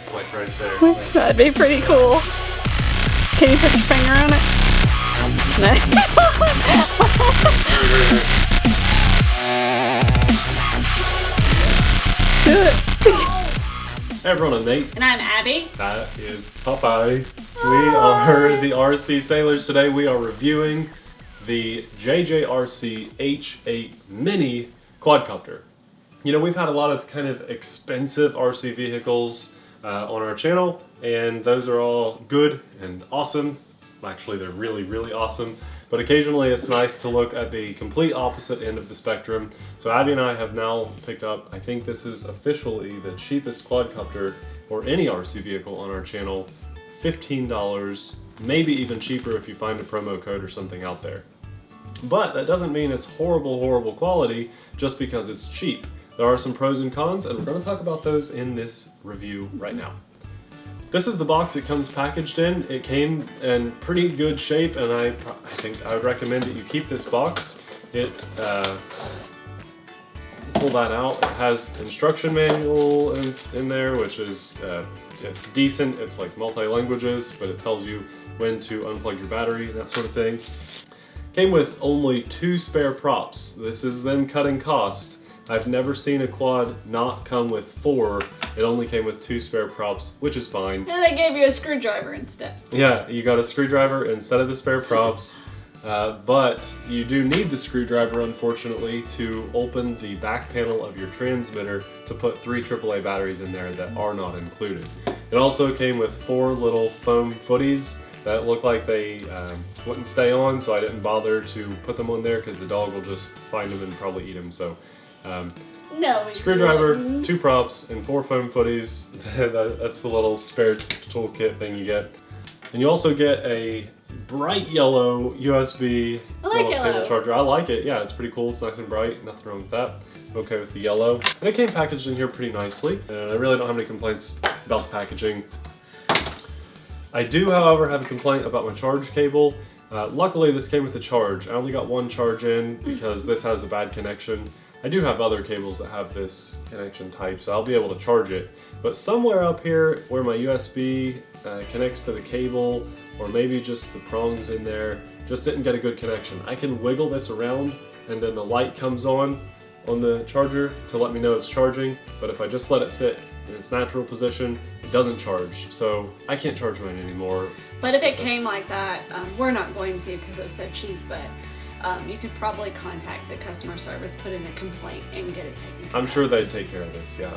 this, like right there. That'd be pretty cool. Can you put your finger on it? Do it. Hey everyone, I'm Nate. And I'm Abby. That is Popeye. We are the RC Sailors today. We are reviewing the JJRC H8 Mini Quadcopter. You know, we've had a lot of kind of expensive RC vehicles on our channel, and those are all good and awesome. Actually, they're really, really awesome. But occasionally it's nice to look at the complete opposite end of the spectrum. So Abby and I have now picked up, I think this is officially the cheapest quadcopter for any RC vehicle on our channel, $15, maybe even cheaper if you find a promo code or something out there. But that doesn't mean it's horrible, horrible quality just because it's cheap. There are some pros and cons, and we're going to talk about those in this review right now. This is the box it comes packaged in. It came in pretty good shape, and I think I would recommend that you keep this box. Pull that out. It has instruction manual in there, which is it's decent. It's like multi-languages, but it tells you when to unplug your battery and that sort of thing. Came with only 2 spare props. This is them cutting cost. I've never seen a quad not come with 4. It only came with 2 spare props, which is fine. And they gave you a screwdriver instead. Yeah, you got a screwdriver instead of the spare props. But you do need the screwdriver, unfortunately, to open the back panel of your transmitter to put 3 AAA batteries in there that are not included. It also came with 4 little foam footies that look like they wouldn't stay on, so I didn't bother to put them on there because the dog will just find them and probably eat them. So. No. Screwdriver, 2 props, and 4 foam footies. That's the little spare toolkit thing you get. And you also get a bright yellow USB cable charger. I like it. Yeah, it's pretty cool. It's nice and bright. Nothing wrong with that. I'm okay with the yellow. And it came packaged in here pretty nicely. And I really don't have any complaints about the packaging. I do, however, have a complaint about my charge cable. Luckily, this came with a charge. I only got 1 charge in because this has a bad connection. I do have other cables that have this connection type, so I'll be able to charge it. But somewhere up here where my USB connects to the cable, or maybe just the prongs in there, just didn't get a good connection. I can wiggle this around and then the light comes on the charger to let me know it's charging, but if I just let it sit in its natural position, it doesn't charge. So I can't charge mine anymore. But if it came like that, we're not going to because it was so cheap, but you could probably contact the customer service, put in a complaint, and get it taken care of. I'm sure they'd take care of this, yeah.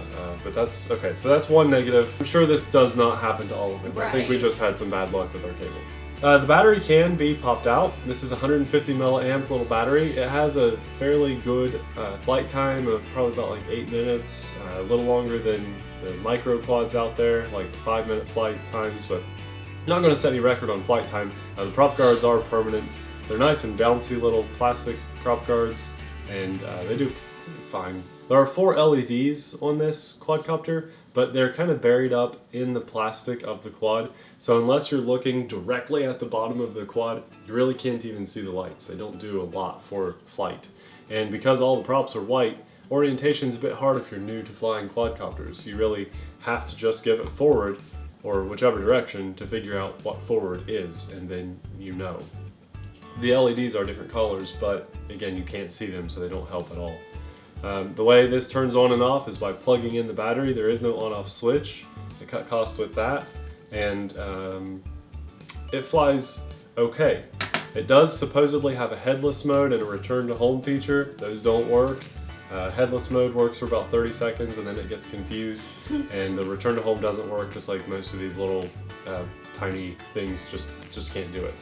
But that's, okay, so that's one negative. I'm sure this does not happen to all of them. Right. I think we just had some bad luck with our cable. The battery can be popped out. This is a 150 milliamp little battery. It has a fairly good flight time of probably about like 8 minutes, a little longer than the micro quads out there, like 5-minute flight times, but not gonna set any record on flight time. The prop guards are permanent. They're nice and bouncy little plastic prop guards, and they do fine. There are 4 LEDs on this quadcopter, but they're kind of buried up in the plastic of the quad. So unless you're looking directly at the bottom of the quad, you really can't even see the lights. They don't do a lot for flight. And because all the props are white, orientation's a bit hard if you're new to flying quadcopters. You really have to just give it forward, or whichever direction, to figure out what forward is, and then you know. The LEDs are different colors, but again, you can't see them, so they don't help at all. The way this turns on and off is by plugging in the battery. There is no on-off switch. They cut cost with that, and it flies okay. It does supposedly have a headless mode and a return to home feature. Those don't work. Headless mode works for about 30 seconds, and then it gets confused, and the return to home doesn't work, just like most of these little tiny things just can't do it.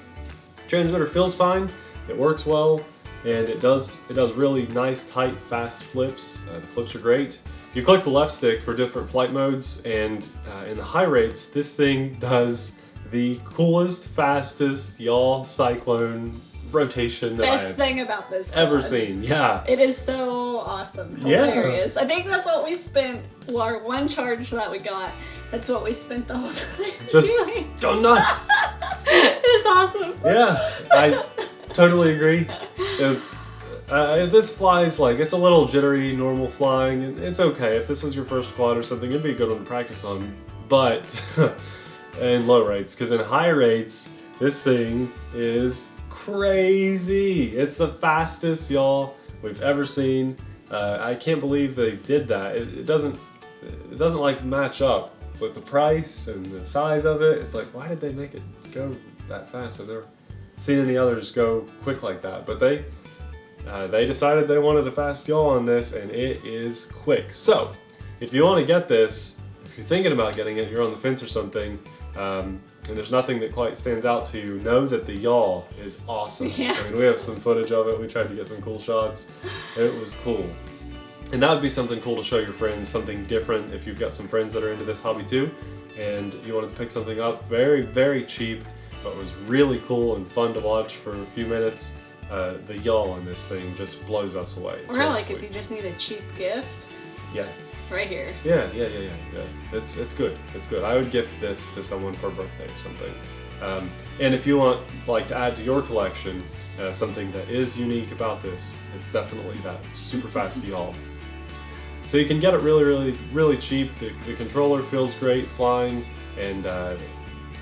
Transmitter feels fine, it works well, and it does really nice, tight, fast flips. The flips are great. You click the left stick for different flight modes, and in the high rates, this thing does the coolest, fastest yaw Cyclone rotation that Best thing about this quad. Ever seen. Yeah. It is so awesome. Hilarious. Yeah. I think that's what we spent, our 1 charge that we got, that's what we spent the whole time just doing. Go nuts. It was awesome. Yeah, I totally agree. This flies like, it's a little jittery, normal flying. It's okay. If this was your first quad or something, it'd be a good one to practice on. but in low rates, because in high rates, this thing is crazy. It's the fastest yaw we've ever seen. I can't believe they did that. It doesn't like match up with the price and the size of it. It's like, why did they make it go that fast? I've never seen any others go quick like that. But they decided they wanted a fast yaw on this, and it is quick. So if you want to get this, if you're thinking about getting it, you're on the fence or something, and there's nothing that quite stands out to you, know that the yaw is awesome. Yeah. I mean, we have some footage of it. We tried to get some cool shots. It was cool. And that would be something cool to show your friends, something different if you've got some friends that are into this hobby too, and you wanted to pick something up very, very cheap, but was really cool and fun to watch for a few minutes. The yaw on this thing just blows us away. It's Or really like sweet. if you just need a cheap gift, Yeah. right here. Yeah. It's good. It's good. I would gift this to someone for a birthday or something. And if you want like to add to your collection something that is unique about this, it's definitely that super fast yaw. So you can get it really, really, really cheap. The controller feels great flying, and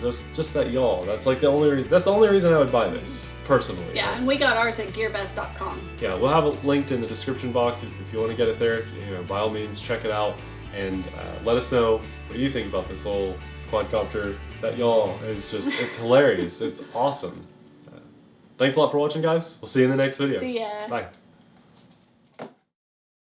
just that yaw. That's like the only reason I would buy this personally. Yeah, and we got ours at gearbest.com. Yeah, we'll have it linked in the description box if you want to get it there. By all means, check it out and let us know what you think about this whole quadcopter. That yaw is just—it's hilarious. It's awesome. Thanks a lot for watching, guys. We'll see you in the next video. See ya. Bye.